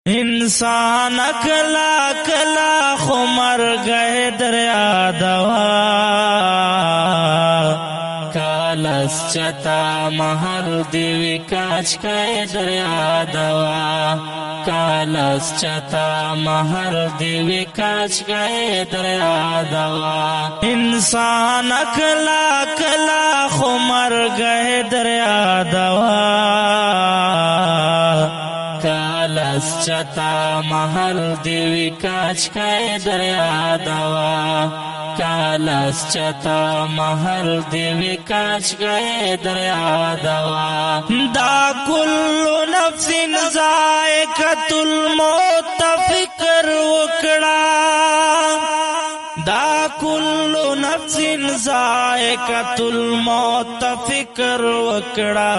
انسان کلا کلا خو مرگه دریا دوا کالس چتا محل دیوی کاچ که دریا دوا کالس چتا محل دیوی کاچ که دریا دوا انسان کلا کلا خو مرگه دریا دوا کالس چتا محل دیوی کاچ که دریا دوا کالس چتا محل دیوی کاچ که دریا دوا دا کل نفس ذائقۃ الموت فکر وکڑا دا کل نفس ذائقۃ الموت فکر وکڑا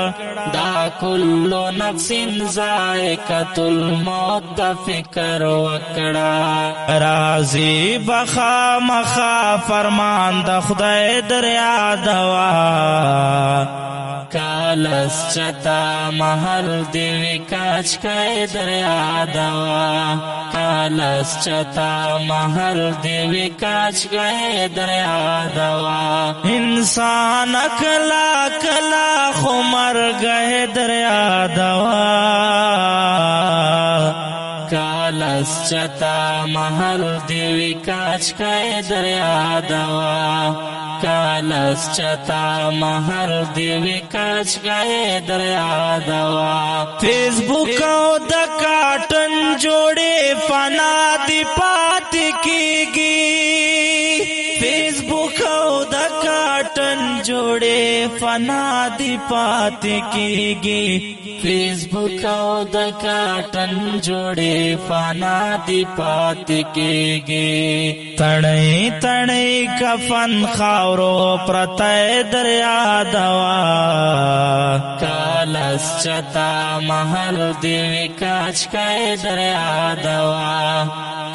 دا کل نفس ذائقۃ الموت فکر وکڑا راضی بخا مخا فرمان د خدای دریا دوا کالس چتا محل دیوی کاچ که دریا دوا کالس چتا محل دیوی کاچ که دریا دوا انسان کلا کلا خو مرگه دریا دوا کالس چتا محل دیوی کاچ که دریا دوا کالس چتا محل دیوی کاچ که دریا دوا فیس بک او د کاټن جوړې فنا دی پات کیږي فیس بک او د کاټن جوړې فنا دی پات کیږي فیس بک او د کاټن جوړې فنا دی پات کیږي تړې تړې کفن خاورو پرته دریا دوا کالس چتا محل دیوی کاچ که دریا دوا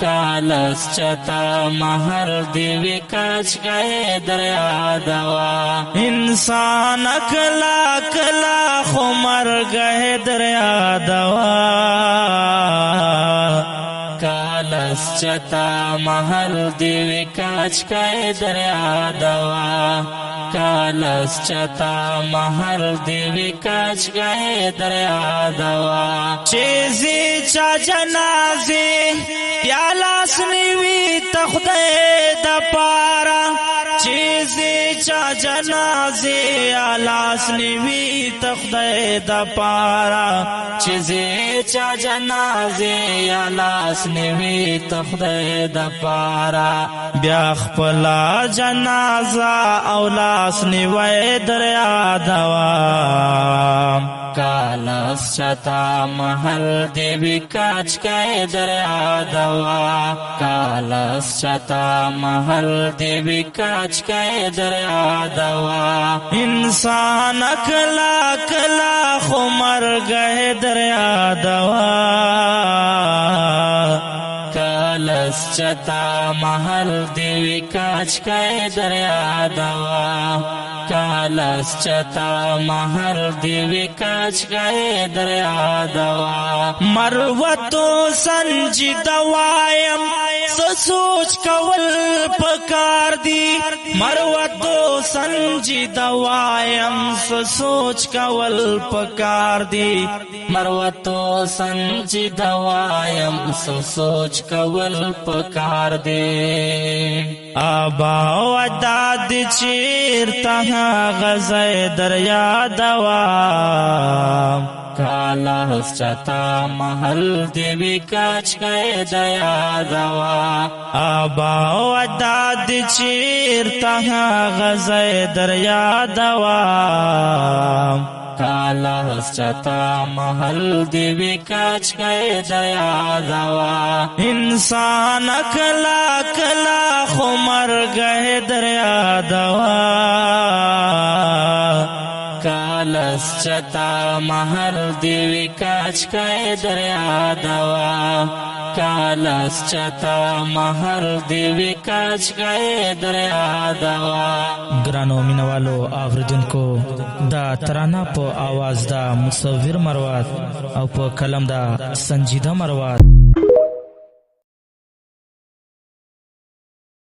کالس چتا محل دیوی کاچ که دریا دوا انسان کلا کلا خو مرگه دریا دوا کالس چتا محل دیوی کاچ که دریا دوا کالس چتا محل دیوی کاچ که دریا دوا چیزی چا جنازی پیالاس نیوی تخده دا پارا چیزی چا جنازی آلاس نیوی تخده دا پارا چیزی چا جنازی آلاس نیوی تخده دا پارا بیا خپلا جنازه اولاس نیوی دریا دوا کالس چتا محل دیوی کاچ که دریا دوا کالس چتا محل دیوی کاچ که دریا دوا انسان کلا کلا خو مرگه دریا دوا کالس چتا محل دیوی کاچ که دریا دوا کالس چتا محل دیوی کاچ که دریا دوا مروتو سنجی دوایم سوچ کول پکار دی مروتو سنجی دوایم سوچ کول پکار دی مروتو سنجی دوایم سوچ کول پکار دی آبا و داد چیرتا غزه دریا دوا کالس چتا محل دیوی کاچ که دریا دوا آبا و داد چیرتا غزه دریا دوا کالس چتا محل دیوی کاچ که دریا دوا انسان کلا کلا خو مرگه دریا دوا کالس چتا محل دیوی کاچ که دریا دوا کالس چتا مہر دیوی کچ گئے دریا دوا. گرانو مینوالو اوریدونکو دا ترانه په आवाज دا مصور مروت او په کلم دا سنجیده مروت.